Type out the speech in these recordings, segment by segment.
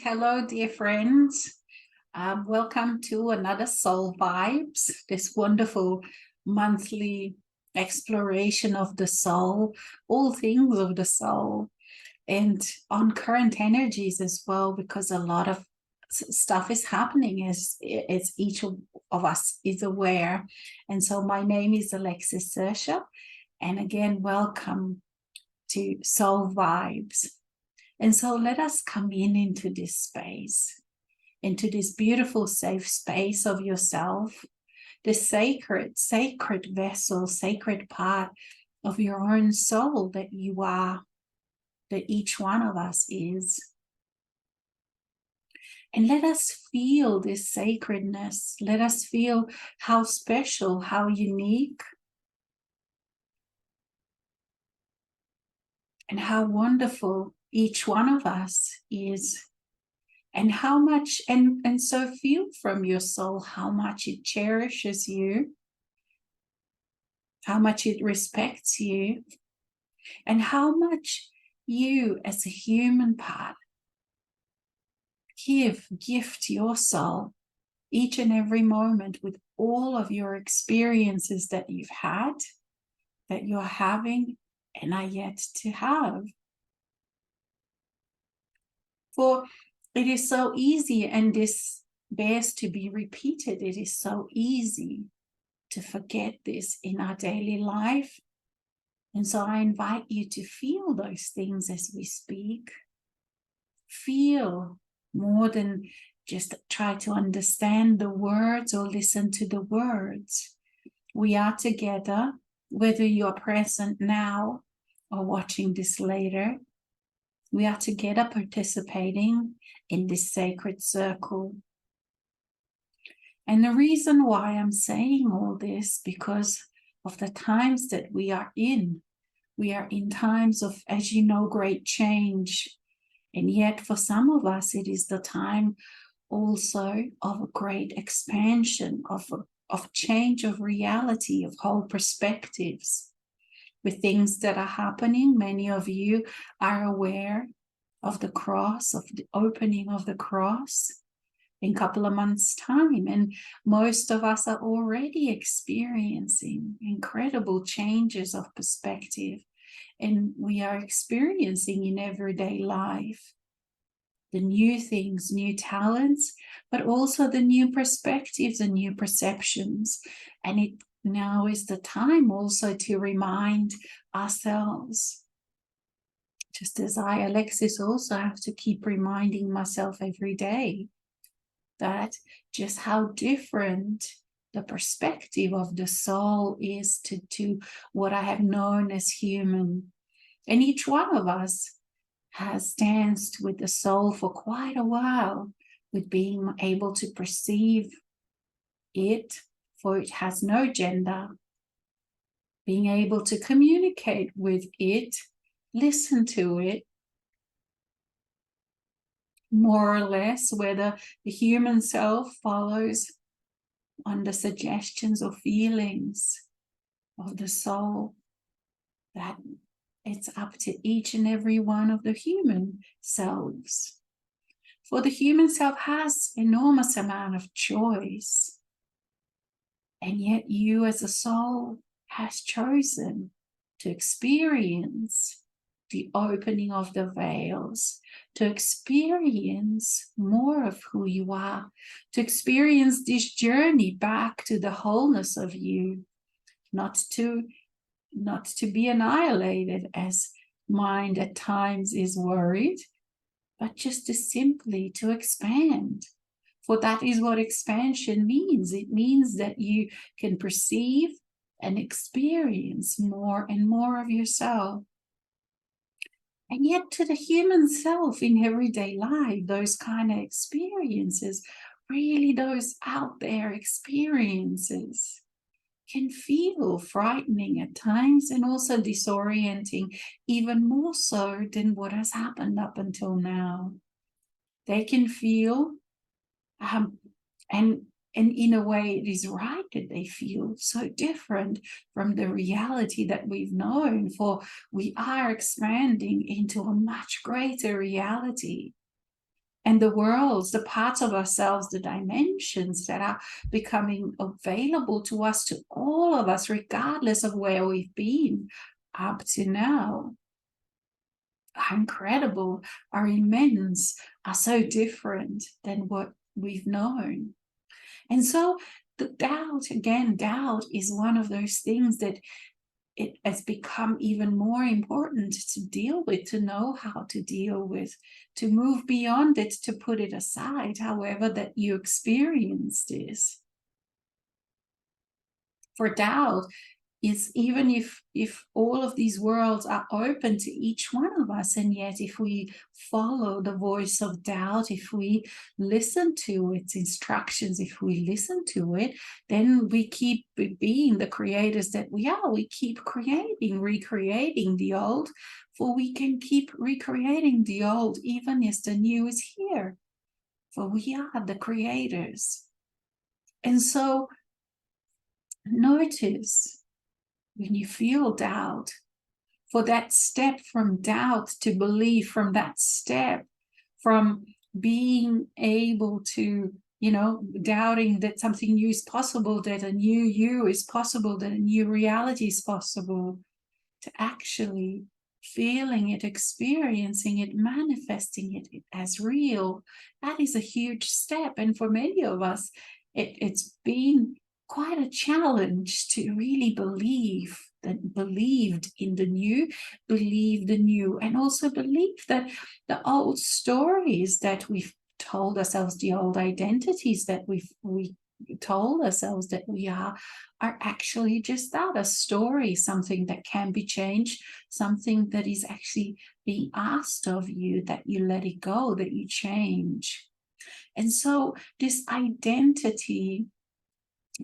hello, dear friends. Welcome to another Soul Vibes, this wonderful monthly exploration of the soul, all things of the soul, and on current energies as well, because a lot of stuff is happening as each of us is aware. And so my name is Alexis Sersha, and again, welcome to Soul Vibes. And so let us come into this space, into this beautiful safe space of yourself, this sacred vessel, sacred part of your own soul that you are, that each one of us is. And let us feel this sacredness. Let us feel how special, how unique, and how wonderful each one of us is, and how much, and so feel from your soul how much it cherishes you, how much it respects you, and how much you as a human part gift your soul each and every moment with all of your experiences that you've had, that you're having, and are yet to have. For it is so easy, and this bears to be repeated, it is so easy to forget this in our daily life. And so I invite you to feel those things as we speak. Feel more than just try to understand the words or listen to the words. We are together, whether you're present now or watching this later. We are together participating in this sacred circle. And the reason why I'm saying all this, because of the times that we are in. We are in times of, as you know, great change. And yet for some of us, it is the time also of a great expansion, of change of reality, of whole perspectives. With things that are happening, many of you are aware of the cross, of the opening of the cross in a couple of months' time. And most of us are already experiencing incredible changes of perspective. And we are experiencing in everyday life the new things, new talents, but also the new perspectives and new perceptions. And it now is the time also to remind ourselves, just as I, Alexis, also have to keep reminding myself every day, that just how different the perspective of the soul is to what I have known as human. And each one of us has danced with the soul for quite a while, with being able to perceive it, for it has no gender, being able to communicate with it, listen to it, more or less, whether the human self follows on the suggestions or feelings of the soul, that it's up to each and every one of the human selves. For the human self has enormous amount of choice, and yet you as a soul has chosen to experience the opening of the veils, to experience more of who you are, to experience this journey back to the wholeness of you, not to be annihilated as mind at times is worried, but just to simply to expand. For that is what expansion means. It means that you can perceive and experience more and more of yourself. And yet to the human self in everyday life, those kind of experiences, really those out there experiences, can feel frightening at times and also disorienting, even more so than what has happened up until now. They can feel, and in a way it is right that they feel so different from the reality that we've known, for we are expanding into a much greater reality. and the worlds, the parts of ourselves, the dimensions that are becoming available to us, to all of us, regardless of where we've been up to now, are incredible, are immense, are so different than what we've known. And so the doubt is one of those things that it has become even more important to deal with, to know how to deal with, to move beyond it, to put it aside, however that you experience this. For doubt is, even if all of these worlds are open to each one of us, and yet if we follow the voice of doubt, if we listen to its instructions, if we listen to it, then we keep being the creators that we are. We keep creating, recreating the old, for we can keep recreating the old even as the new is here, for we are the creators. And so notice when you feel doubt, for that step from doubt to belief, from that step from being able to, doubting that something new is possible, that a new you is possible, that a new reality is possible, to actually feeling it, experiencing it, manifesting it as real, that is a huge step. And for many of us, it's been quite a challenge to really believed in the new, and also believe that the old stories that we've told ourselves, the old identities that we told ourselves that we are actually just that, a story, something that can be changed, something that is actually being asked of you, that you let it go, that you change. And so this identity,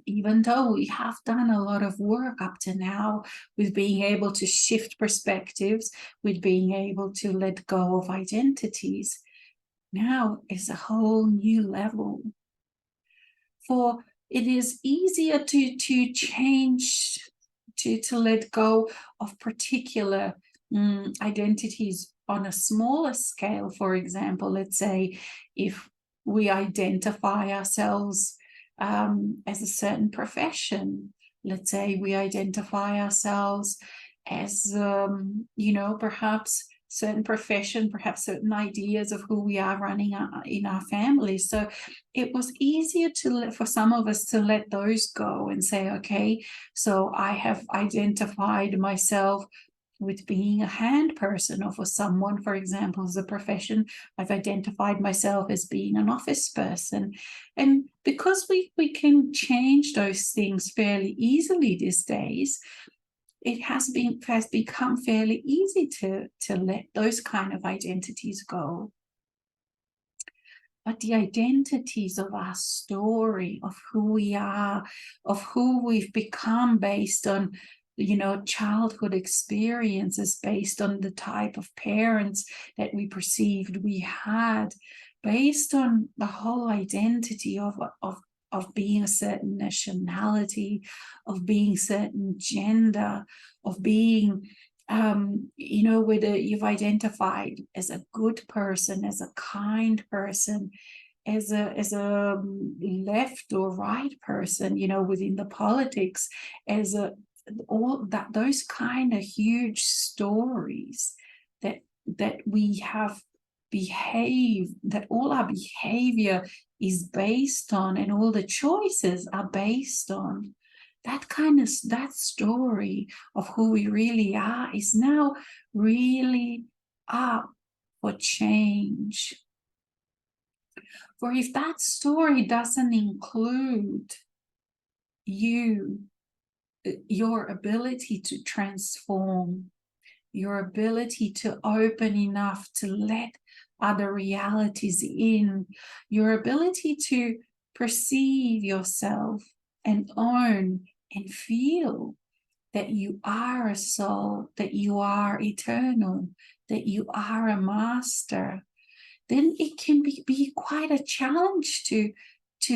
even though we have done a lot of work up to now with being able to shift perspectives, with being able to let go of identities, now is a whole new level. For it is easier to change, to let go of particular identities on a smaller scale. For example, let's say if we identify ourselves as a certain profession. Let's say we identify ourselves as, perhaps certain profession, perhaps certain ideas of who we are running in our family. So it was easier for some of us to let those go and say, okay, so I have identified myself with being a hand person, or for someone, for example, as a profession, I've identified myself as being an office person. And because we can change those things fairly easily these days, it has become fairly easy to let those kind of identities go. But the identities of our story, of who we are, of who we've become based on childhood experiences, based on the type of parents that we perceived we had, based on the whole identity of being a certain nationality, of being certain gender, of being whether you've identified as a good person, as a kind person, as a left or right person, within the politics, as all that, those kind of huge stories that we have behaved, that all our behavior is based on, and all the choices are based on. That story of who we really are is now really up for change. For if that story doesn't include you, your ability to transform, your ability to open enough to let other realities in, your ability to perceive yourself and own and feel that you are a soul, that you are eternal, that you are a master, then it can be quite a challenge to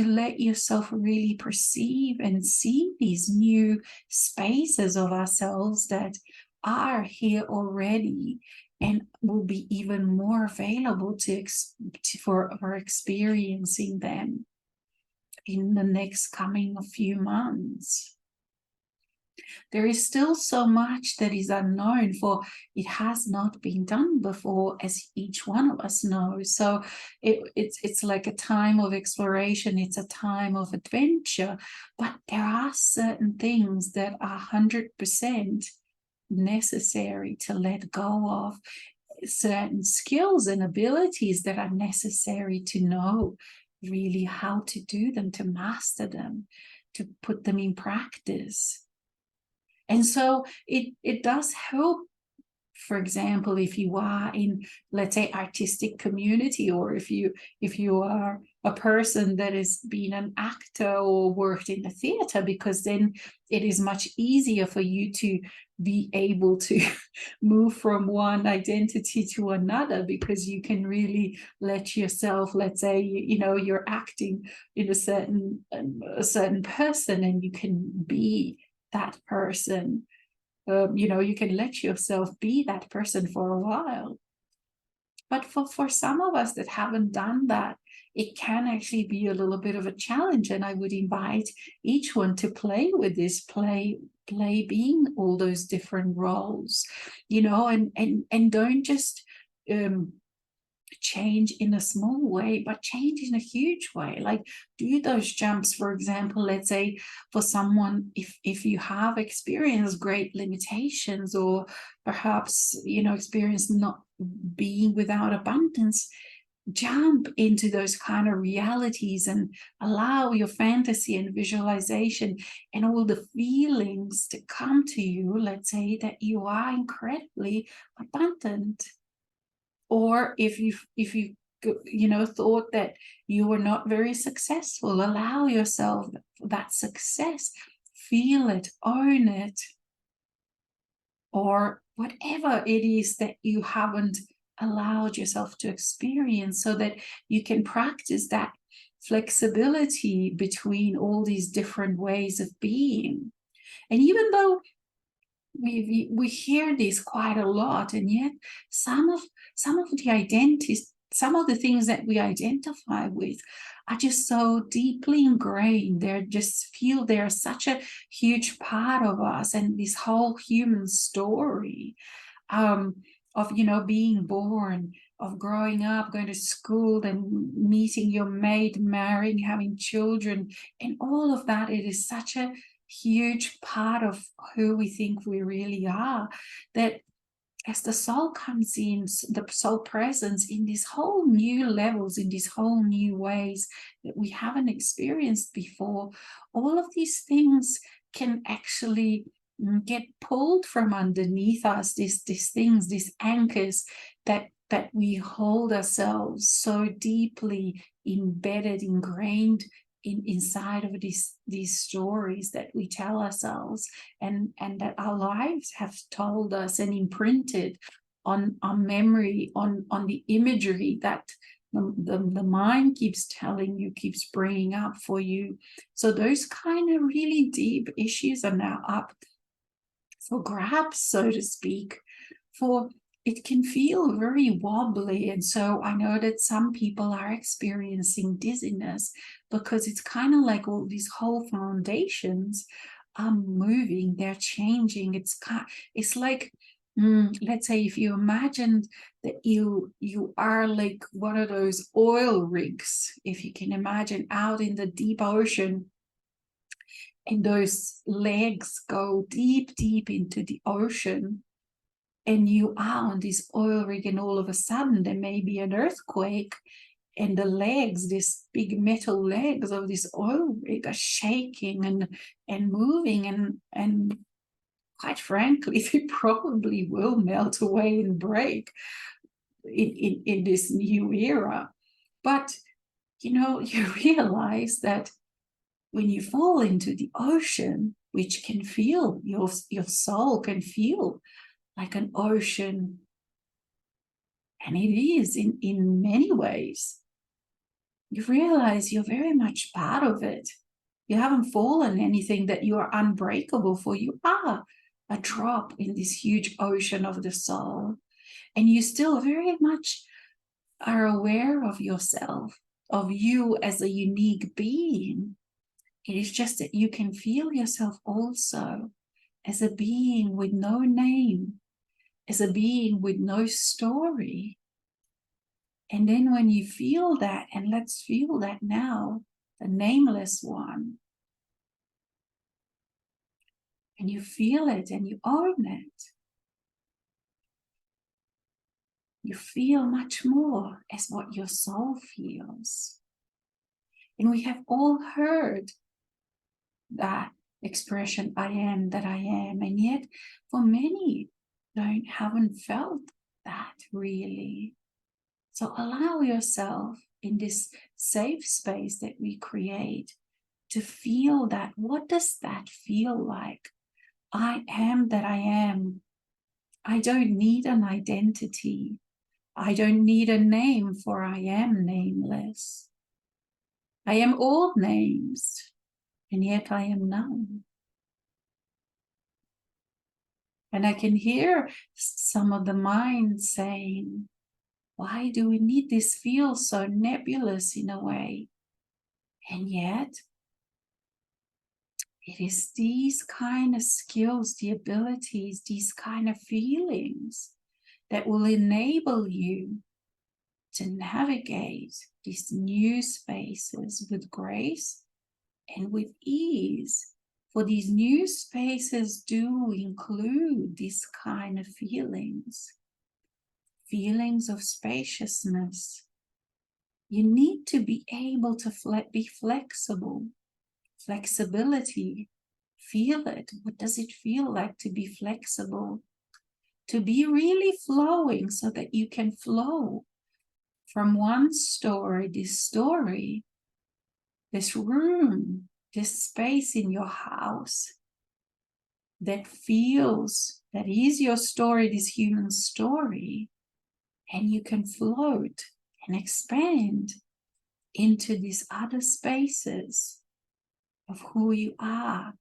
let yourself really perceive and see these new spaces of ourselves that are here already, and will be even more available for experiencing them in the next coming few months. There is still so much that is unknown, for it has not been done before, as each one of us knows. So it's like a time of exploration, it's a time of adventure, but there are certain things that are 100% necessary to let go of, certain skills and abilities that are necessary to know really how to do them, to master them, to put them in practice. And so it does help, for example, if you are in, let's say, artistic community, or if you are a person that has been an actor or worked in the theater, because then it is much easier for you to be able to move from one identity to another, because you can really let yourself, let's say, you're acting in a certain person, and you can be that person. You can let yourself be that person for a while. But for some of us that haven't done that, it can actually be a little bit of a challenge. And I would invite each one to play with this, play being all those different roles, and don't just change in a small way, but change in a huge way. Like, do those jumps. For example, let's say for someone, if you have experienced great limitations, or perhaps experienced not being without abundance, jump into those kind of realities and allow your fantasy and visualization and all the feelings to come to you. Let's say that you are incredibly abundant. Or if you thought that you were not very successful, allow yourself that success, feel it, own it, or whatever it is that you haven't allowed yourself to experience, so that you can practice that flexibility between all these different ways of being. And even though we hear this quite a lot, and yet some of the identities, some of the things that we identify with are just so deeply ingrained. They're such a huge part of us, and this whole human story of being born, of growing up, going to school, then meeting your mate, marrying, having children, and all of that. It is such a huge part of who we think we really are, that as the soul comes in, the soul presence in these whole new levels, in these whole new ways that we haven't experienced before, all of these things can actually get pulled from underneath us, these things, these anchors that we hold ourselves so deeply embedded, ingrained inside of these stories that we tell ourselves, and that our lives have told us and imprinted on our memory, on the imagery that the mind keeps telling you, keeps bringing up for you. So those kind of really deep issues are now up for grabs, so to speak, for it can feel very wobbly. And so I know that some people are experiencing dizziness, because it's kind of like all these whole foundations are moving, they're changing. It's like, let's say, if you imagined that you are like one of those oil rigs, if you can imagine, out in the deep ocean, and those legs go deep into the ocean, and you are on this oil rig, and all of a sudden there may be an earthquake, and the legs, these big metal legs of this oil rig, are shaking and moving, and quite frankly, they probably will melt away and break in this new era. But you realize that when you fall into the ocean, which can feel, your soul can feel like an ocean, and it is in many ways, you realize you're very much part of it. You haven't fallen anything that you are unbreakable for. You are a drop in this huge ocean of the soul. and you still very much are aware of yourself, of you as a unique being. It is just that you can feel yourself also as a being with no name, as a being with no story. And then when you feel that, and let's feel that now, the nameless one, and you feel it and you own it, you feel much more as what your soul feels. And we have all heard that expression, I am that I am, and yet for many haven't felt that really. So allow yourself in this safe space that we create to feel that. What does that feel like? I am that I am. I don't need an identity. I don't need a name, for I am nameless. I am all names, and yet I am none. And I can hear some of the mind saying, why do we need this feel so nebulous in a way? And yet, it is these kind of skills, the abilities, these kind of feelings that will enable you to navigate these new spaces with grace and with ease. For these new spaces do include these kind of feelings of spaciousness. You need to be able to be flexible. Flexibility, feel it. What does it feel like to be flexible? To be really flowing so that you can flow from one story, this room, this space in your house that feels, that is your story, this human story, and you can float and expand into these other spaces of who you are.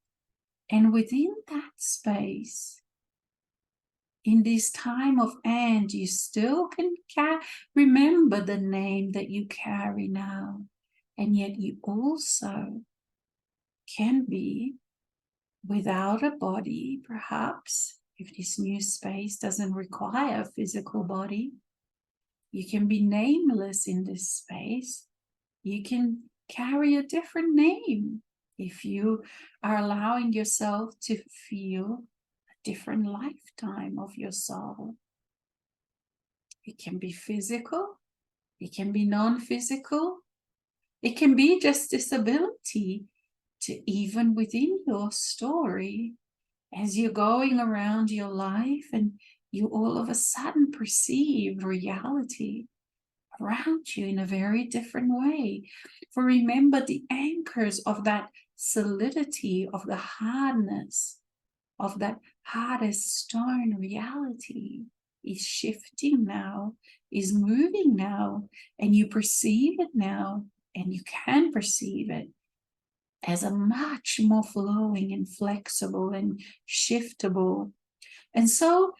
And within that space, in this time of end, you still can remember the name that you carry now. And yet you also can be without a body, perhaps, if this new space doesn't require a physical body. You can be nameless in this space. You can carry a different name if you are allowing yourself to feel a different lifetime of your soul. It can be physical. It can be non-physical. It can be just this ability to, even within your story, as you're going around your life and you all of a sudden perceive reality around you in a very different way. For remember, the anchors of that solidity, of the hardness, of that hardest stone reality is shifting now, is moving now, and you perceive it now, and you can perceive it as a much more flowing and flexible and shiftable. And so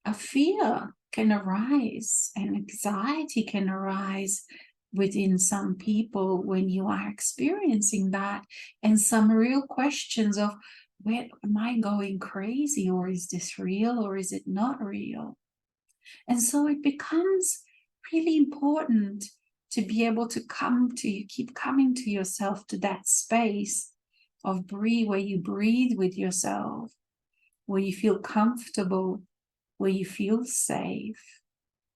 a fear can arise and anxiety can arise within some people when you are experiencing that, and some real questions of, where am I going crazy, or is this real, or is it not real? And so it becomes really important to be able to keep coming to yourself, to that space of breathe, where you breathe with yourself, where you feel comfortable, where you feel safe.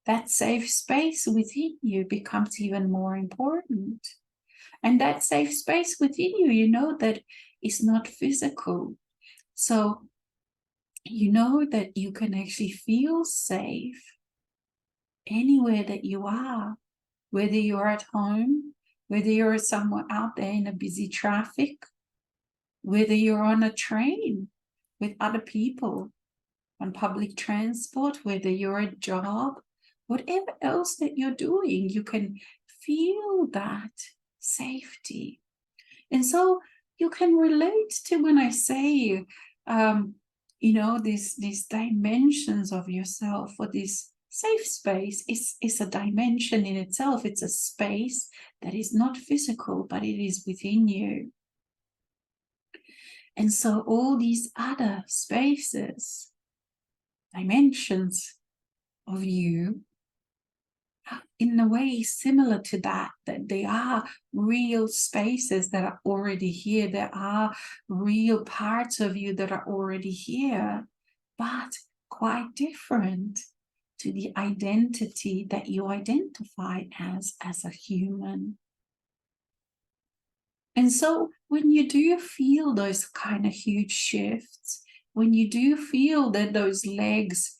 That safe space within you becomes even more important. And that safe space within you, you know that is not physical. So you know that you can actually feel safe anywhere that you are, whether you're at home, whether you're somewhere out there in a busy traffic, whether you're on a train with other people, on public transport, whether you're at a job, whatever else that you're doing, you can feel that safety. And so you can relate to when I say you know, these dimensions of yourself, or this safe space is a dimension in itself. It's a space that is not physical, but it is within you. And so all these other spaces, dimensions of you, in a way similar to that they are real spaces that are already here. There are real parts of you that are already here, but quite different to the identity that you identify as a human. And so when you do feel those kind of huge shifts, when you do feel that those legs,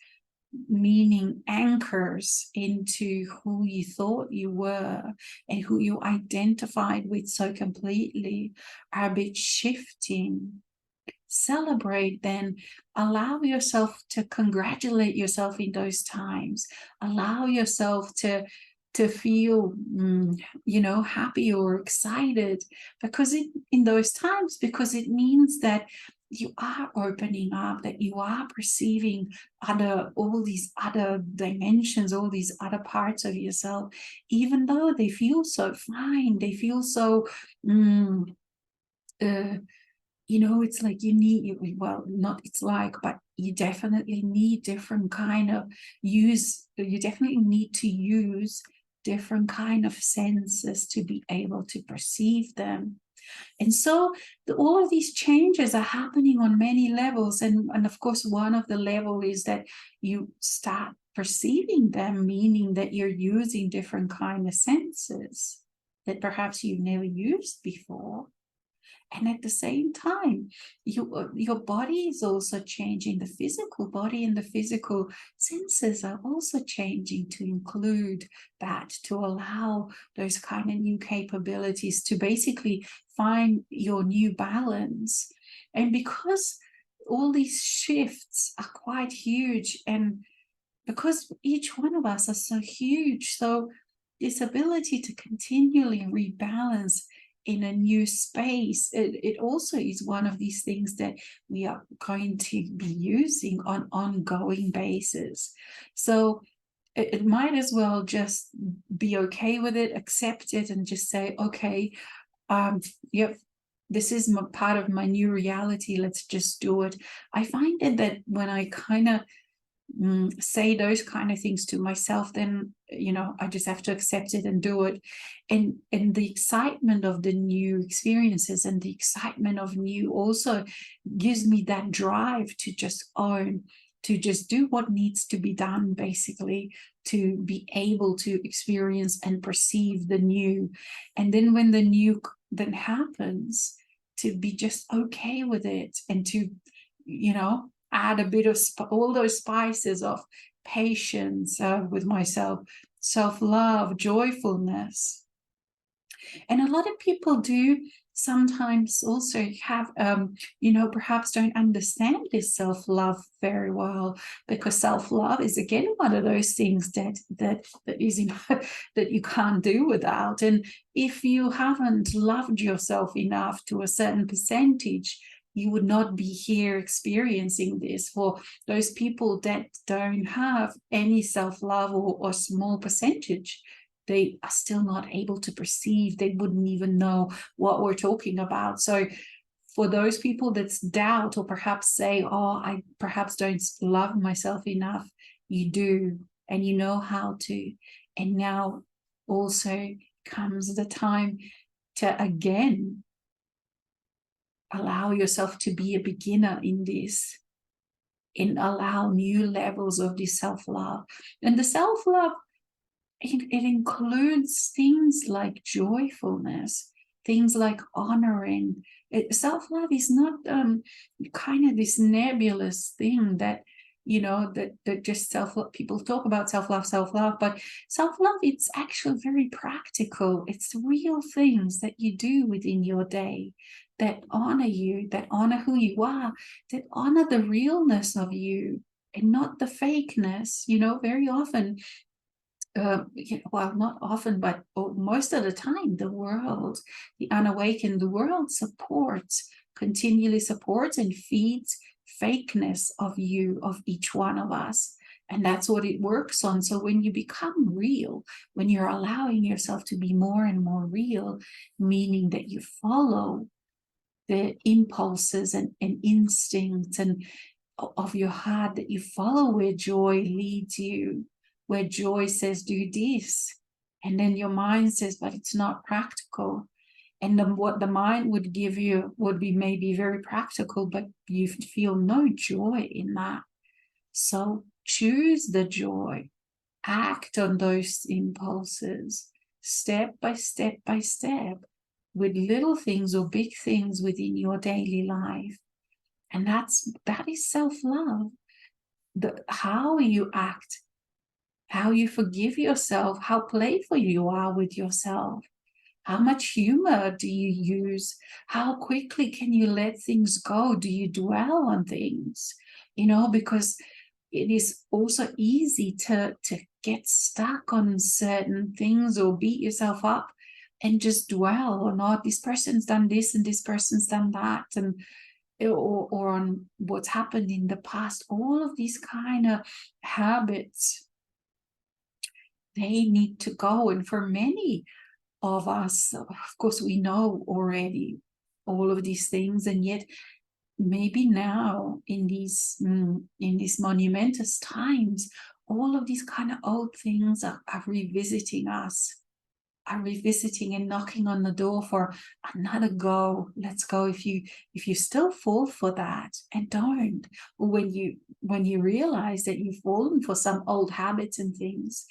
meaning anchors into who you thought you were and who you identified with so completely, are a bit shifting, celebrate then. Allow yourself to congratulate yourself in those times. Allow yourself to feel you know, happy or excited because in those times, because it means that you are opening up, that you are perceiving all these other dimensions, all these other parts of yourself, even though they feel so fine, they feel so you know, it's like you need, well, not it's like, but you definitely need different kind of you definitely need to use different kind of senses to be able to perceive them. And so all of these changes are happening on many levels. And of course, one of the level is that you start perceiving them, meaning that you're using different kind of senses that perhaps you've never used before. And at the same time, your body is also changing. The physical body and the physical senses are also changing to include that, to allow those kind of new capabilities to basically find your new balance. And because all these shifts are quite huge, and because each one of us are so huge, so this ability to continually rebalance in a new space, it also is one of these things that we are going to be using on ongoing basis. So it might as well just be okay with it, accept it, and just say, okay, yep, this is part of my new reality, let's just do it. I find that when I kind of say those kind of things to myself, then, you know, I just have to accept it and do it. And the excitement of the new experiences and the excitement of new also gives me that drive to just own, to just do what needs to be done, basically, to be able to experience and perceive the new. And then when the new then happens, to be just okay with it, and to, you know, add a bit of all those spices of patience with myself, self-love, joyfulness. And a lot of people do sometimes also have, you know, perhaps don't understand this self-love very well, because self-love is again one of those things that is that you can't do without. And if you haven't loved yourself enough to a certain percentage, you would not be here experiencing this. For those people that don't have any self-love, or small percentage, they are still not able to perceive. They wouldn't even know what we're talking about. So for those people that's doubt, or perhaps say, oh, I perhaps don't love myself enough, you do, and you know how to. And now also comes the time to again allow yourself to be a beginner in this, and allow new levels of this self-love. And the self-love, it includes things like joyfulness, things like honoring. Self-love is not kind of this nebulous thing that, you know, that just self-love, people talk about self-love, but self-love, it's actually very practical. It's real things that you do within your day that honor you, that honor who you are, that honor the realness of you and not the fakeness. You know, very often, well, not often, but most of the time, the world, the unawakened world, continually supports and feeds fakeness of you, of each one of us. And that's what it works on. So when you become real, when you're allowing yourself to be more and more real, meaning that you follow the impulses and instincts and of your heart, that you follow where joy leads you, where joy says do this, and then your mind says but it's not practical, and then what the mind would give you would be maybe very practical, but you feel no joy in that. So choose the joy, act on those impulses step by step by step, with little things or big things within your daily life. And that is self-love. How you act, how you forgive yourself, how playful you are with yourself, how much humor do you use, how quickly can you let things go, do you dwell on things, because it is also easy to get stuck on certain things or beat yourself up and just dwell on, oh, this person's done this and this person's done that, and or on what's happened in the past. All of these kind of habits, they need to go. And for many of us, of course, we know already all of these things, and yet maybe now in these monumentous times, all of these kind of old things are revisiting us, are revisiting and knocking on the door for another go. Let's go. If you still fall for that, and don't, when you realize that you've fallen for some old habits and things,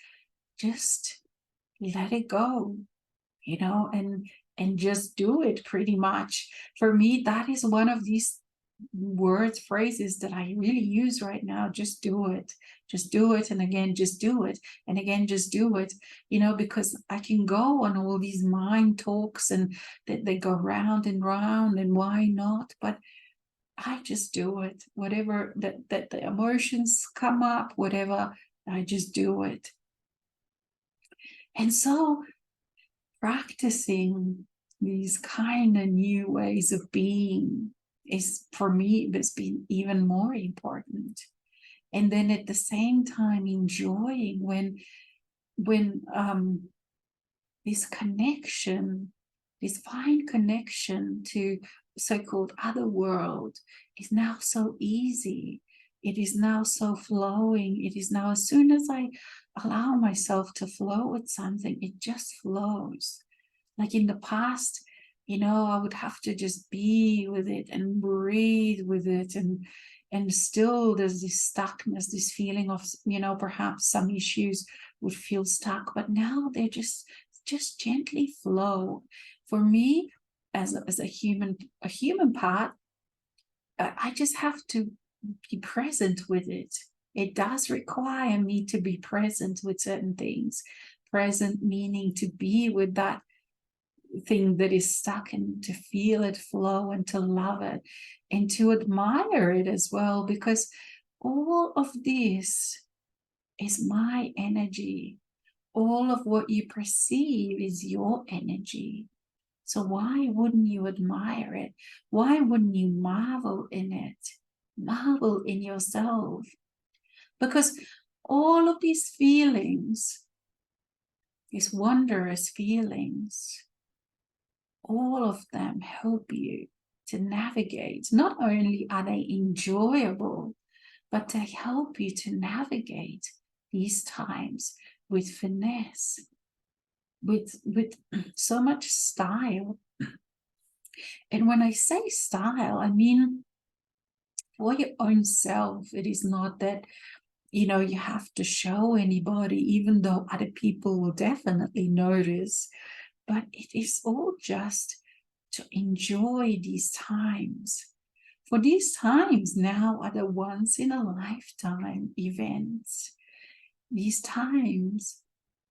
just let it go, and just do it. Pretty much for me, that is one of these phrases that I really use right now. Just do it, and again just do it, and again just do it, because I can go on all these mind talks and that they go round and round, and why not, but I just do it. Whatever that the emotions come up, whatever, I just do it. And so practicing these kind of new ways of being is, for me, it's been even more important. And then at the same time enjoying when this connection, this fine connection to so-called other world is now so easy. It is now so flowing. It is now, as soon as I allow myself to flow with something, it just flows. Like in the past, I would have to just be with it and breathe with it, and still there's this stuckness, this feeling of, perhaps some issues would feel stuck, but now they just gently flow. For me, as a human part, I just have to be present with it. It does require me to be present with certain things. Present meaning to be with that thing that is stuck, and to feel it flow, and to love it, and to admire it as well, because all of this is my energy. All of what you perceive is your energy. So why wouldn't you admire it? Why wouldn't you marvel in it? Marvel in yourself. Because all of these feelings, these wondrous feelings, all of them help you to navigate. Not only are they enjoyable, but they help you to navigate these times with finesse, with so much style. And when I say style, I mean for your own self. It is not that, you have to show anybody, even though other people will definitely notice. But it is all just to enjoy these times. For these times now are the once in a lifetime events. These times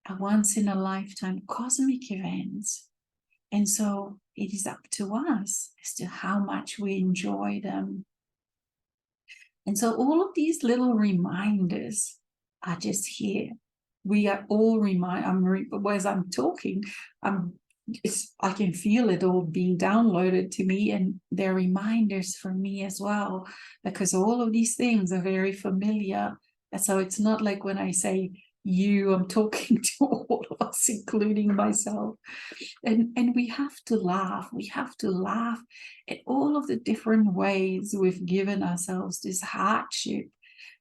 are once in a lifetime cosmic events. And so it is up to us as to how much we enjoy them. And so all of these little reminders are just here. We are all as I'm talking, I'm I can feel it all being downloaded to me, and they're reminders for me as well, because all of these things are very familiar. And so it's not like when I say you, I'm talking to all of us, including myself. And we have to laugh. We have to laugh at all of the different ways we've given ourselves this hardship.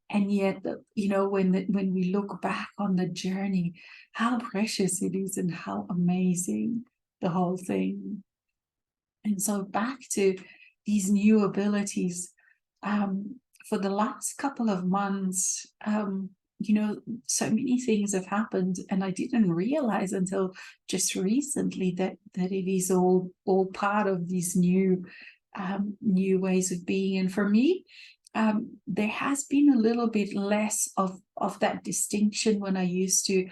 And yet, when we look back on the journey, how precious it is and how amazing the whole thing. And so back to these new abilities, for the last couple of months, so many things have happened, and I didn't realize until just recently that it is all part of these new ways of being. And for me, there has been a little bit less of that distinction when I used to,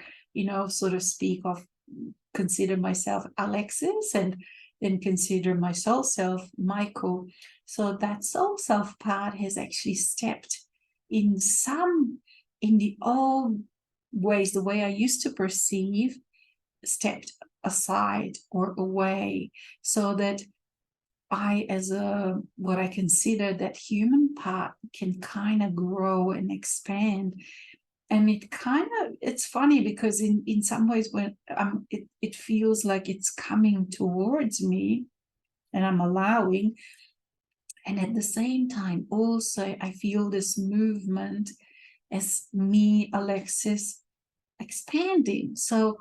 sort of consider myself Alexis, and then consider my soul self Michael. So that soul self part has actually stepped in the old ways, the way I used to perceive, stepped aside or away, so that I, as what I consider that human part, can kind of grow and expand. And it's funny because in some ways when it feels like it's coming towards me and I'm allowing, and at the same time also I feel this movement as me, Alexis, expanding. So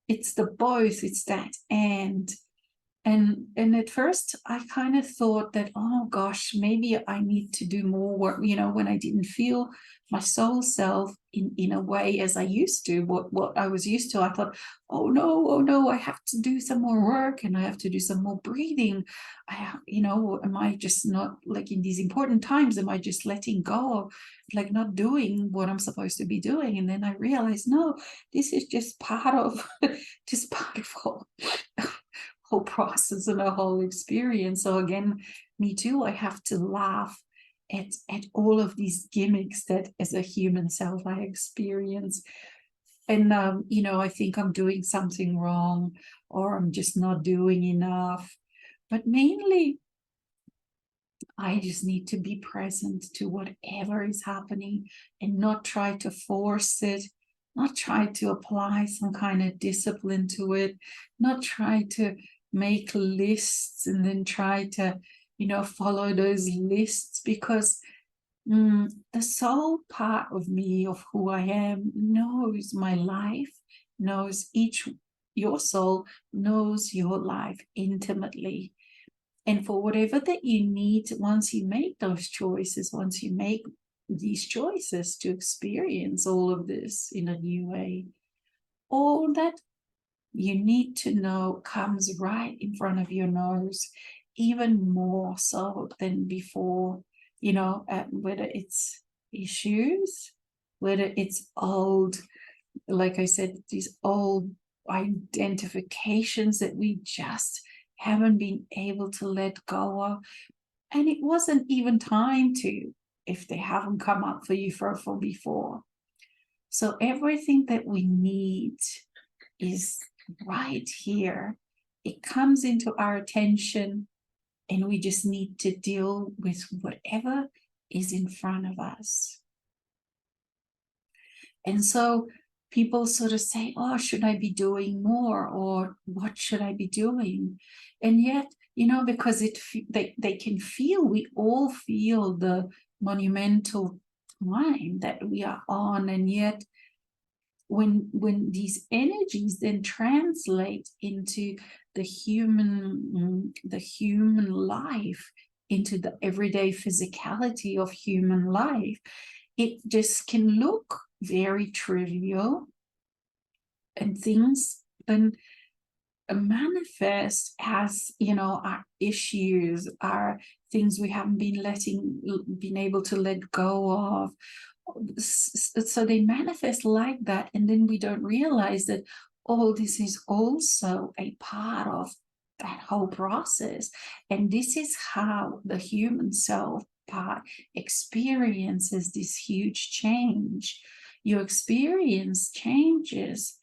it's the both, it's that and at first I kind of thought that, oh gosh, maybe I need to do more work, when I didn't feel my soul self in a way as I used to, what I was used to. I thought, oh no, I have to do some more work, and I have to do some more breathing. Am I just not, like, in these important times, am I just letting go, like not doing what I'm supposed to be doing? And then I realized, no, this is just part of whole process and a whole experience. So again, me too, I have to laugh at all of these gimmicks that as a human self I experience. And I think I'm doing something wrong, or I'm just not doing enough. But mainly I just need to be present to whatever is happening and not try to force it, not try to apply some kind of discipline to it, not try to make lists and then try to, follow those lists, because the soul part of me, of who I am, knows my life, your soul knows your life intimately. And for whatever that you need, once you make those choices, once you make these choices to experience all of this in a new way, all that you need to know comes right in front of your nose, even more so than before, whether it's issues, whether it's old, like I said, these old identifications that we just haven't been able to let go of. And it wasn't even time to, if they haven't come up for you for before. So everything that we need is right here. It comes into our attention, and we just need to deal with whatever is in front of us. And so people sort of say, oh, should I be doing more, or what should I be doing? And yet, because they can feel, we all feel the monumental time that we are on. And yet when these energies then translate into the human life, into the everyday physicality of human life, it just can look very trivial, and things then manifest as, our issues, our things we haven't been able to let go of. So they manifest like that, and then we don't realize that this is also a part of that whole process. And this is how the human self part experiences this huge change. Your experience changes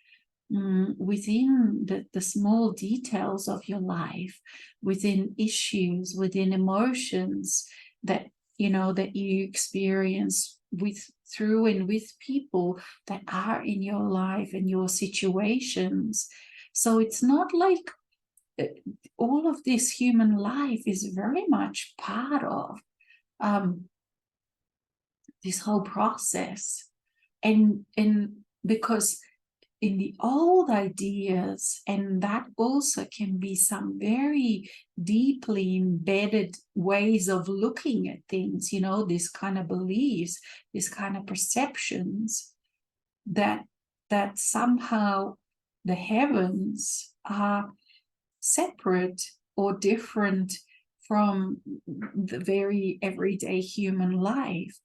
within the small details of your life, within issues, within emotions that that you experience through and with people that are in your life and your situations. So it's not like all of this human life is very much part of this whole process. And because in the old ideas, and that also can be some very deeply embedded ways of looking at things, this kind of beliefs, this kind of perceptions, that somehow the heavens are separate or different from the very everyday human life.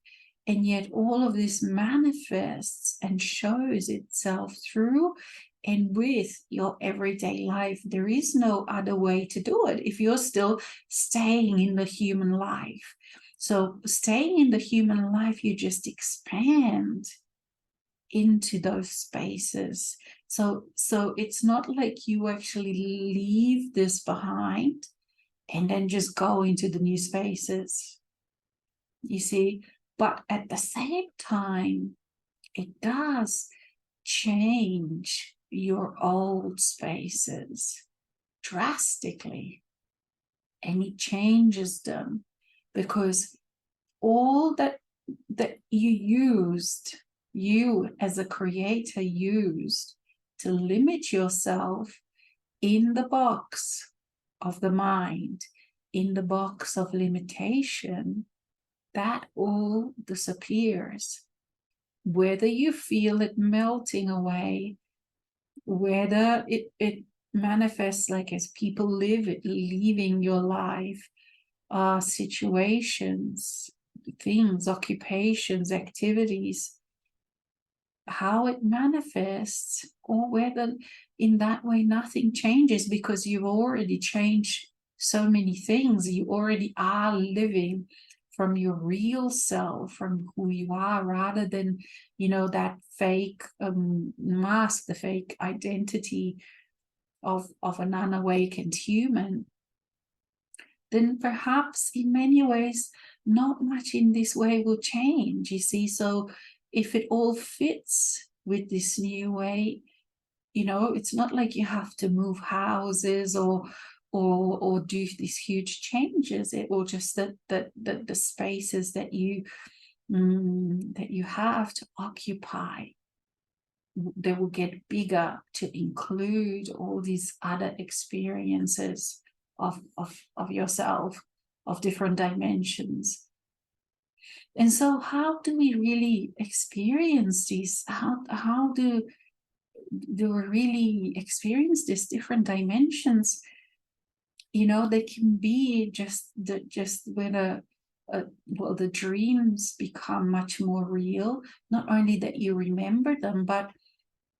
And yet all of this manifests and shows itself through and with your everyday life. There is no other way to do it if you're still staying in the human life. So staying in the human life, you just expand into those spaces. So it's not like you actually leave this behind and then just go into the new spaces, you see. But at the same time, it does change your old spaces drastically, and it changes them because all that you as a creator used to limit yourself in the box of the mind, in the box of limitation, that all disappears. Whether you feel it melting away, whether it manifests like as people leaving your life, situations, things, occupations, activities, how it manifests, or whether in that way nothing changes because you've already changed so many things. You already are living from your real self, from who you are, rather than that fake mask, the fake identity of an unawakened human. Then perhaps in many ways not much in this way will change, you see. So if it all fits with this new way, it's not like you have to move houses or do these huge changes. It will just that the spaces that you have to occupy, they will get bigger to include all these other experiences of yourself, of different dimensions. And so how do we really experience these? How do we really experience these different dimensions? They can be just when the dreams become much more real. Not only that you remember them, but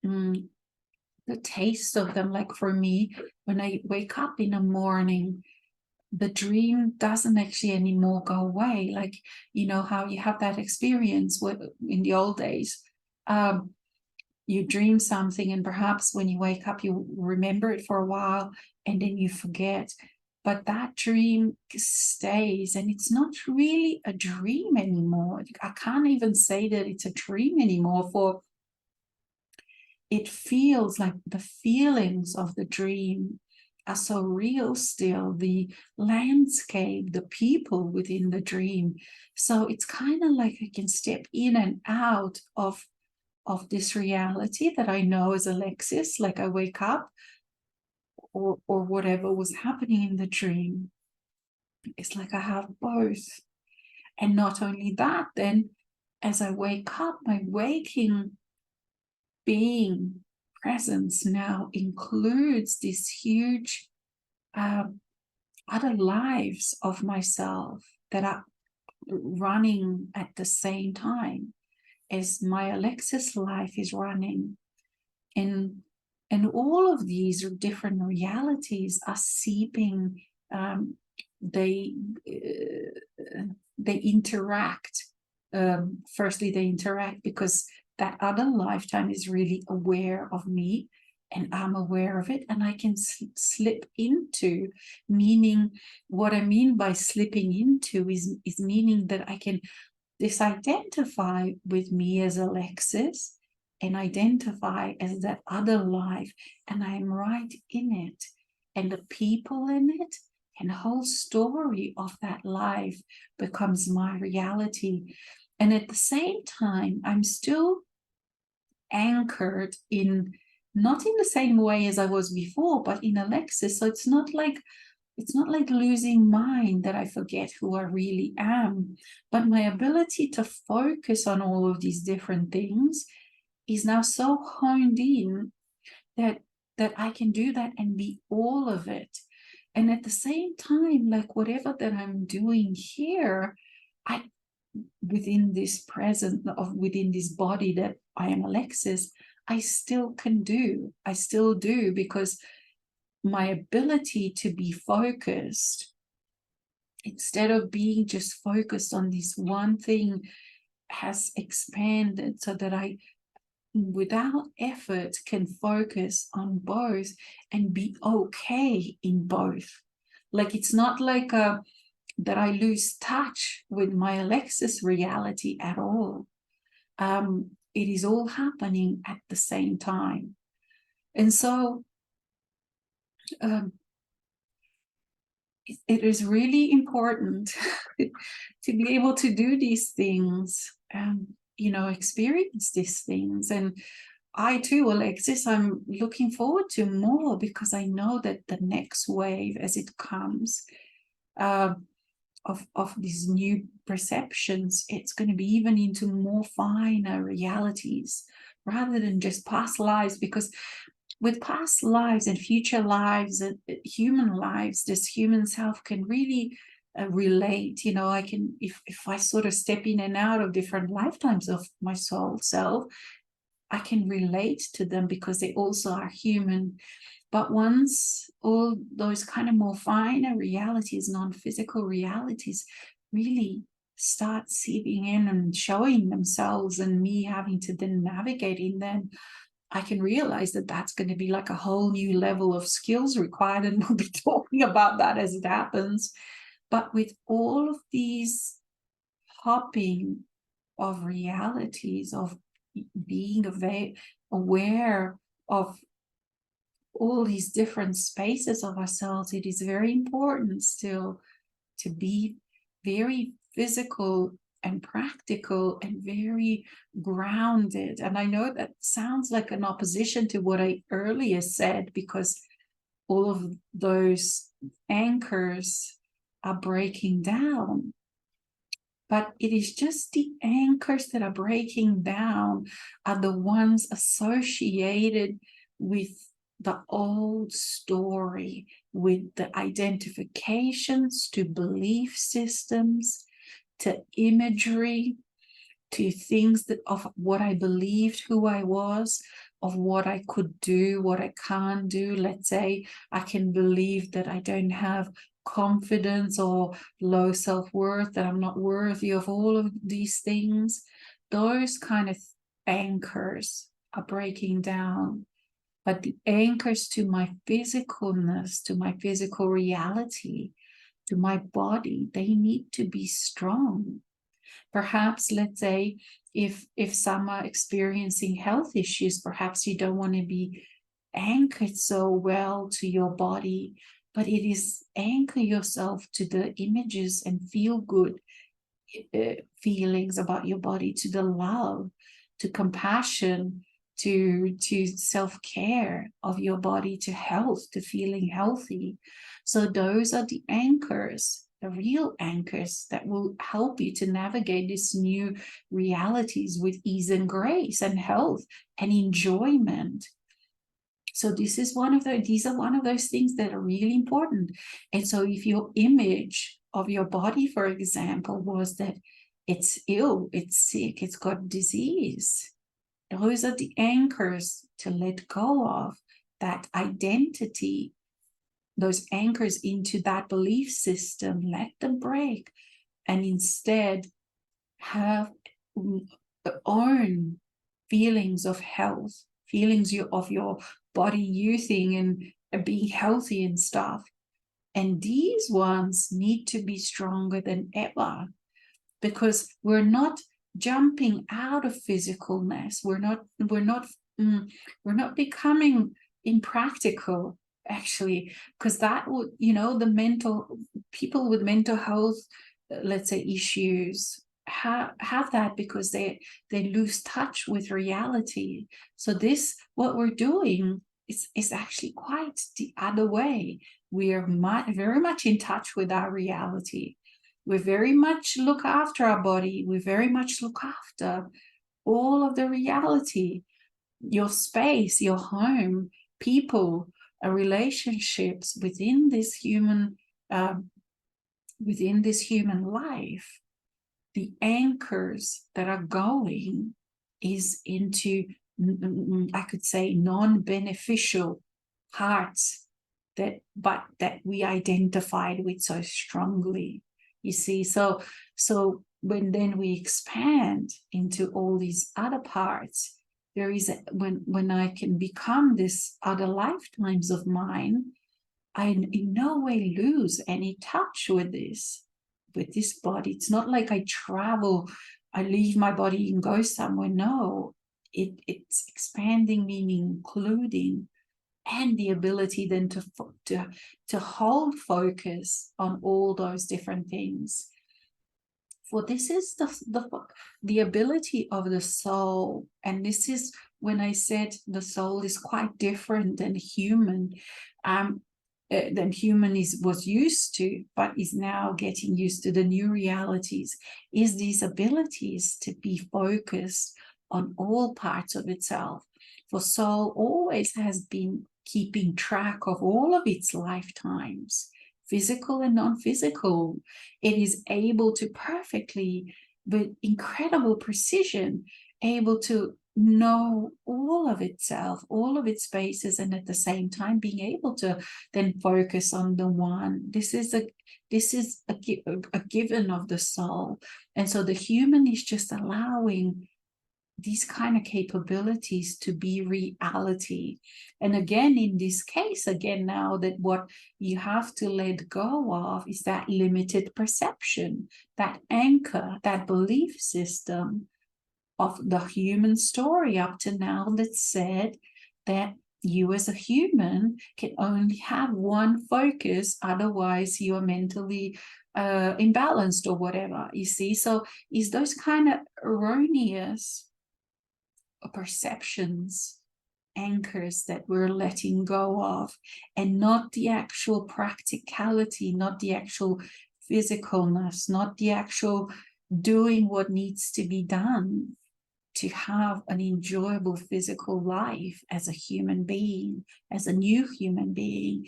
the taste of them. Like for me, when I wake up in the morning, the dream doesn't actually anymore go away. Like, how you have that experience in the old days. You dream something, and perhaps when you wake up, you remember it for a while, and then you forget. But that dream stays, and it's not really a dream anymore. I can't even say that it's a dream anymore, for it feels like the feelings of the dream are so real still, the landscape, the people within the dream. So it's kind of like I can step in and out of this reality that I know as Alexis, like I wake up, or whatever was happening in the dream. It's like I have both. And not only that, then as I wake up, my waking being presence now includes this huge other lives of myself that are running at the same time as my Alexis life is running. And all of these different realities are seeping, they interact. Firstly, they interact because that other lifetime is really aware of me, and I'm aware of it, and I can slip into, meaning what I mean by slipping into is meaning that I can disidentify with me as Alexis and identify as that other life, and I'm right in it, and the people in it and the whole story of that life becomes my reality. And at the same time, I'm still anchored in, not in the same way as I was before, but in Alexis. So it's not like losing mind that I forget who I really am, but my ability to focus on all of these different things is now so honed in that I can do that and be all of it. And at the same time, like whatever that I'm doing here, I within this within this body that I am Alexis, I still can do. I still do, because my ability to be focused, instead of being just focused on this one thing, has expanded so that I, without effort, can focus on both and be okay in both. Like, it's not like that I lose touch with my Alexis reality at all. It is all happening at the same time. And so it is really important to be able to do these things, experience these things. And I too, Alexis, I'm looking forward to more, because I know that the next wave, as it comes, of these new perceptions, it's going to be even into more finer realities rather than just past lives. Because with past lives and future lives and human lives, this human self can really relate. I can, if I sort of step in and out of different lifetimes of my soul self, I can relate to them because they also are human. But once all those kind of more finer realities, non-physical realities, really start seeping in and showing themselves, and me having to then navigate in them, I can realize that that's going to be like a whole new level of skills required, and we'll be talking about that as it happens. But with all of these hopping of realities, of being aware of all these different spaces of ourselves, it is very important still to be very physical and practical and very grounded. And I know that sounds like an opposition to what I earlier said, because all of those anchors are breaking down. But it is just the anchors that are breaking down are the ones associated with the old story, with the identifications to belief systems, to imagery, to things that of what I believed who I was, of what I could do, what I can't do. Let's say I can believe that I don't have confidence or low self-worth, that I'm not worthy of all of these things. Those kind of anchors are breaking down. But the anchors to my physicalness, to my physical reality, to my body, they need to be strong. Perhaps, let's say, if some are experiencing health issues, perhaps you don't want to be anchored so well to your body, but it is anchor yourself to the images and feel good feelings about your body, to the love, to compassion, to self-care of your body, to health, to feeling healthy. So those are the anchors, the real anchors that will help you to navigate these new realities with ease and grace and health and enjoyment. So these are one of those things that are really important. And so if your image of your body, for example, was that it's ill, it's sick, it's got disease, those are the anchors to let go of, that identity, those anchors into that belief system. Let them break, and instead have own feelings of health, feelings of your body youthing and being healthy and stuff. And these ones need to be stronger than ever, because we're not jumping out of physicalness. We're not becoming impractical, actually, because that would, the mental people with mental health, let's say, issues have that because they lose touch with reality. So what we're doing is actually quite the other way. We are very much in touch with our reality. We very much look after our body. We very much look after all of the reality, your space, your home, people, relationships within this human life. The anchors that are going is into, I could say, non-beneficial parts that we identified with so strongly. You see, so when then we expand into all these other parts, there is when I can become this other lifetimes of mine, I in no way lose any touch with this body. It's not like I travel, I leave my body and go somewhere. No, it's expanding, meaning including, and the ability then to hold focus on all those different things. For this is the ability of the soul, and this is when I said the soul is quite different than human. Than human was used to, but is now getting used to the new realities, is these abilities to be focused on all parts of itself. For soul always has been keeping track of all of its lifetimes, physical and non-physical. It is able to perfectly, with incredible precision, able to know all of itself, all of its spaces, and at the same time being able to then focus on the one. This is a given of the soul. And so the human is just allowing these kind of capabilities to be reality. And again, in this case, now that what you have to let go of is that limited perception, that anchor, that belief system of the human story up to now that said that you as a human can only have one focus, otherwise you are mentally imbalanced or whatever, you see. So is those kind of erroneous perceptions, anchors that we're letting go of, and not the actual practicality, not the actual physicalness, not the actual doing what needs to be done to have an enjoyable physical life as a human being, as a new human being.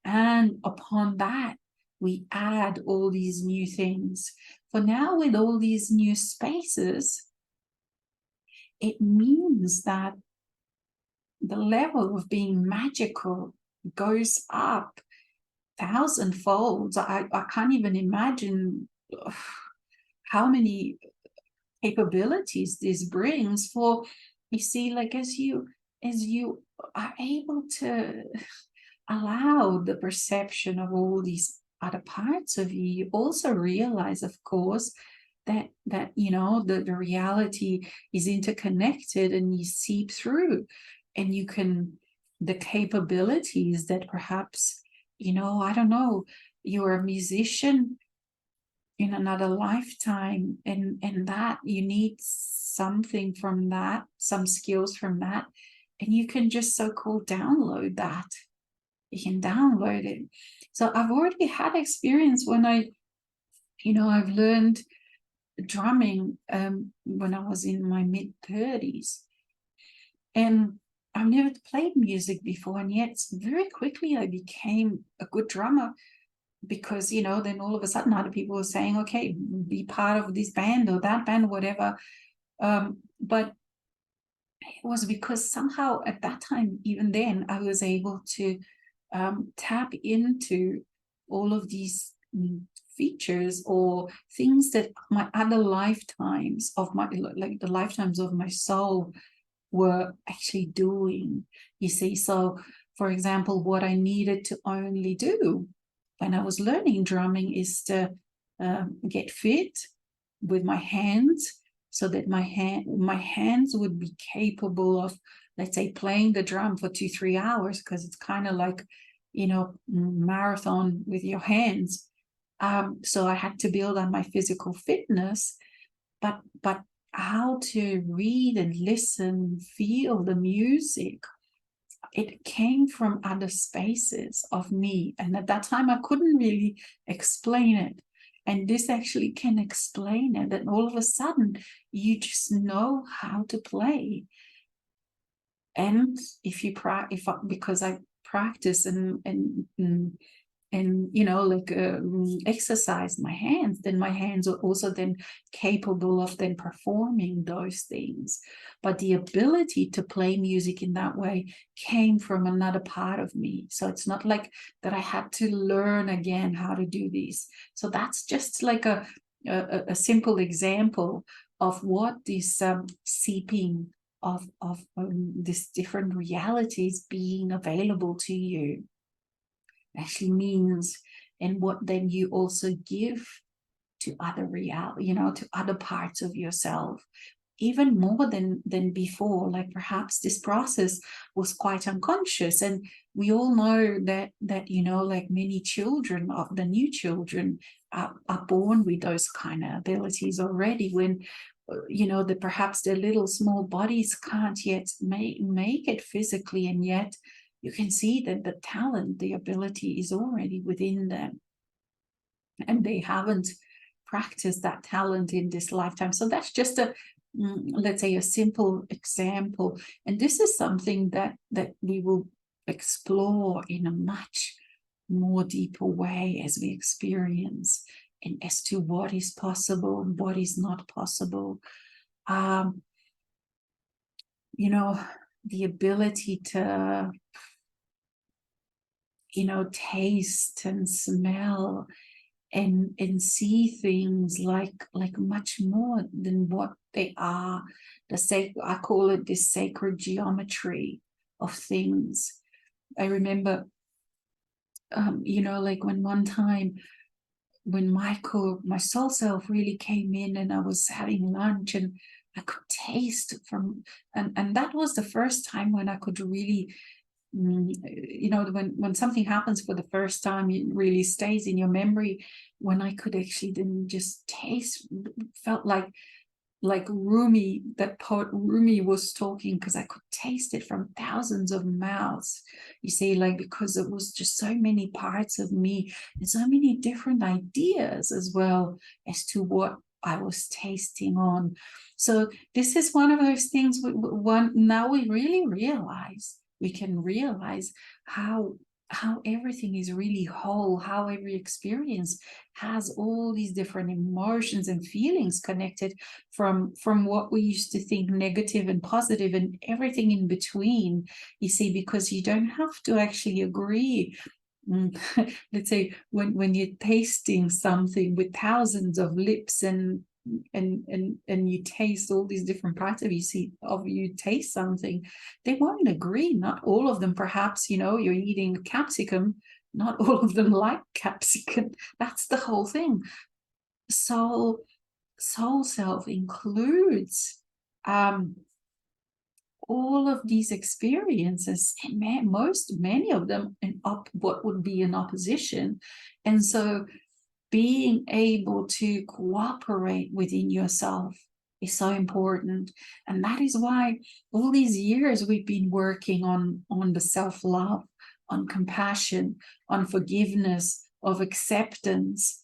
And upon that, we add all these new things. For now, with all these new spaces, it means that the level of being magical goes up thousandfold. I can't even imagine how many capabilities this brings. For, you see, like as you are able to allow the perception of all these other parts of you, you also realize, of course, that the reality is interconnected, and you seep through, and you can, the capabilities that perhaps, I don't know, you're a musician in another lifetime, and that you need something from that, some skills from that, and you can just so-called download that. You can download it. So I've already had experience when I've learned drumming when I was in my mid-30s, and I've never played music before, and yet very quickly I became a good drummer, because then all of a sudden other people were saying, okay, be part of this band or that band or whatever, but it was because somehow at that time, even then, I was able to tap into all of these features or things that my other lifetimes of my, like the lifetimes of my soul, were actually doing, you see. So, for example, what I needed to only do when I was learning drumming is to get fit with my hands, so that my hands would be capable of, let's say, playing the drum for 2-3 hours, because it's kind of like, you know, marathon with your hands. So I had to build on my physical fitness, but how to read and listen, feel the music, it came from other spaces of me. And at that time, I couldn't really explain it. And this actually can explain it. And all of a sudden, you just know how to play. And because I practice and you know, like exercise my hands, then my hands are also then capable of then performing those things. But the ability to play music in that way came from another part of me. So it's not like that I had to learn again how to do this. So that's just like a simple example of what this seeping of these different realities being available to you actually means, and what then you also give to other reality, you know, to other parts of yourself, even more than before. Like perhaps this process was quite unconscious, and we all know that you know, like many children, of the new children, are born with those kind of abilities already, when you know, that perhaps their little small bodies can't yet make it physically, and yet you can see that the talent, the ability is already within them, and they haven't practiced that talent in this lifetime. So that's just a, let's say, a simple example. And this is something that we will explore in a much more deeper way as we experience, and as to what is possible and what is not possible. You know, the ability to, you know, taste and smell and see things like much more than what they are. I call it this sacred geometry of things. I remember, you know, like when one time when Michael, my soul self, really came in, and I was having lunch, and I could taste from, and that was the first time when I could really, you know, when something happens for the first time, it really stays in your memory. When I could actually then just taste, felt like Rumi, that poet Rumi was talking, because I could taste it from thousands of mouths, you see, like, because it was just so many parts of me and so many different ideas as well as to what I was tasting on. So this is one of those things, now we really realize, we can realize how everything is really whole, how every experience has all these different emotions and feelings connected, from what we used to think negative and positive and everything in between, you see, because you don't have to actually agree. Let's say when you're tasting something with thousands of lips, and you taste all these different parts of you taste something, they won't agree. Not all of them, perhaps, you know, you're eating capsicum, not all of them like capsicum. That's the whole thing. Soul self includes all of these experiences, and many of them in what would be in opposition. And so being able to cooperate within yourself is so important. And that is why all these years we've been working on the self-love, on compassion, on forgiveness, of acceptance.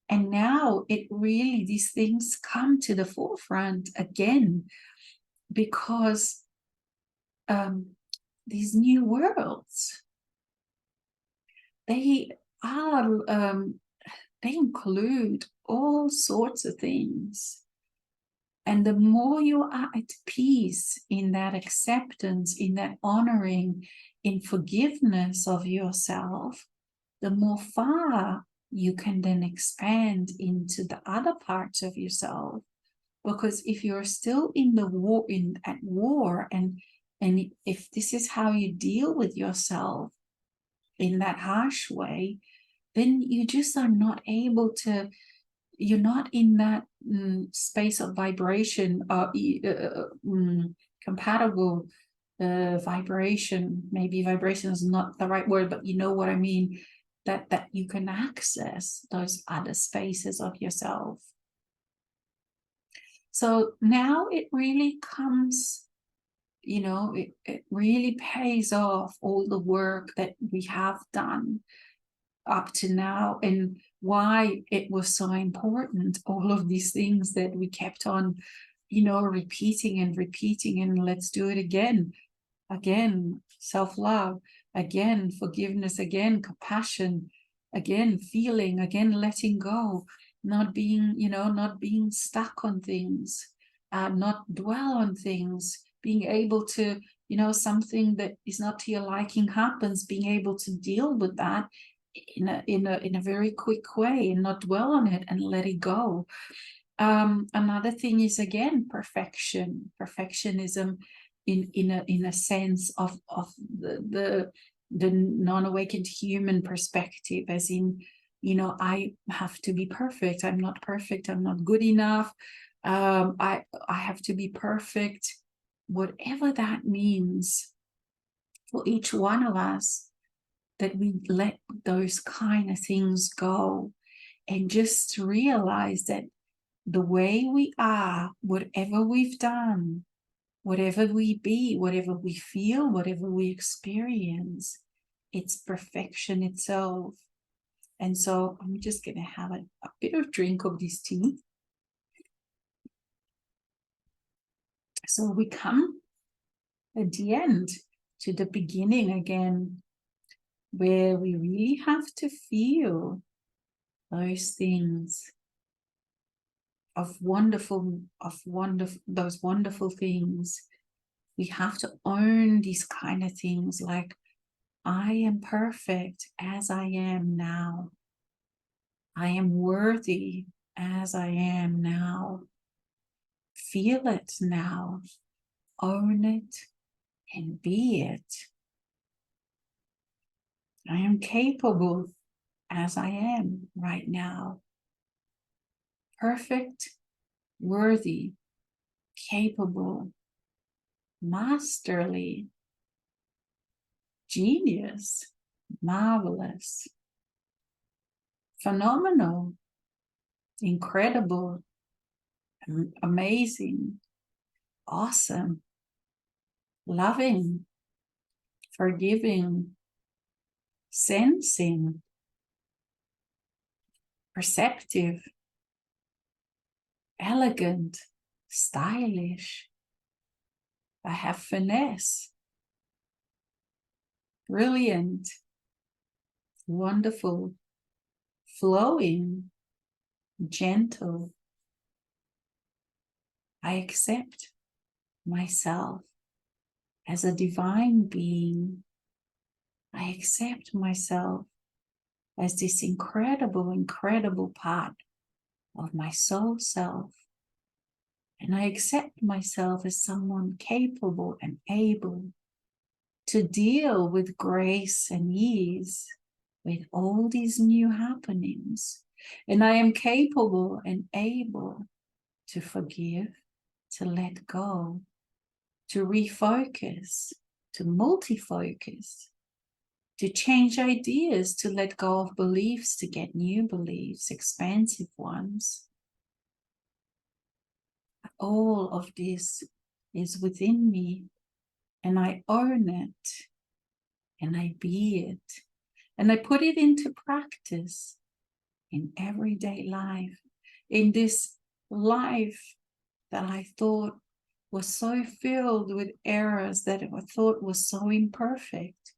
And now it really, these things come to the forefront again, because these new worlds, they are they include all sorts of things. And the more you are at peace in that acceptance, in that honoring, in forgiveness of yourself, the more far you can then expand into the other parts of yourself. Because if you're still in the war, at war, and if this is how you deal with yourself in that harsh way, then you just are not able to, you're not in that space of vibration, compatible vibration. Maybe vibration is not the right word, but you know what I mean, that you can access those other spaces of yourself. So now it really comes, you know, it really pays off, all the work that we have done up to now, and why it was so important, all of these things that we kept on, you know, repeating and repeating, and let's do it again, self-love, again, forgiveness, again, compassion, again, feeling, again, letting go, not being, you know, not being stuck on things, not dwell on things, being able to, you know, something that is not to your liking happens, being able to deal with that in a very quick way and not dwell on it and let it go. Another thing is, again, perfectionism in a sense of the non-awakened human perspective, as in, you know, I have to be perfect, I'm not perfect, I'm not good enough, I have to be perfect, whatever that means for each one of us, that we let those kind of things go and just realize that the way we are, whatever we've done, whatever we be, whatever we feel, whatever we experience, it's perfection itself. And so I'm just going to have a bit of drink of this tea. So we come at the end to the beginning again, where we really have to feel those things those wonderful things. We have to own these kind of things, like, I am perfect as I am now. I am worthy as I am now. Feel it now. Own it and be it. I am capable as I am right now. Perfect, worthy, capable, masterly, genius, marvelous, phenomenal, incredible, amazing, awesome, loving, forgiving, sensing, perceptive, elegant, stylish. I have finesse, brilliant, wonderful, flowing, gentle. I accept myself as a divine being. I accept myself as this incredible, incredible part of my soul self. And I accept myself as someone capable and able to deal with grace and ease with all these new happenings. And I am capable and able to forgive, to let go, to refocus, to multi-focus, to change ideas, to let go of beliefs, to get new beliefs, expansive ones. All of this is within me, and I own it, and I be it, and I put it into practice in everyday life, in this life that I thought was so filled with errors, that I thought was so imperfect,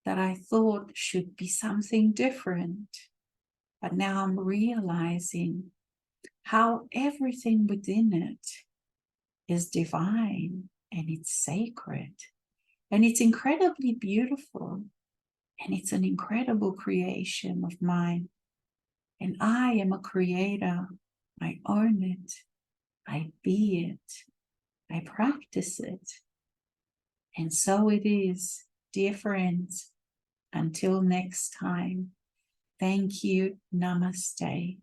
that I thought should be something different. But now I'm realizing how everything within it is divine, and it's sacred, and it's incredibly beautiful, and it's an incredible creation of mine. And I am a creator. I own it. I be it, I practice it. And so it is, dear friends. Until next time, thank you. Namaste.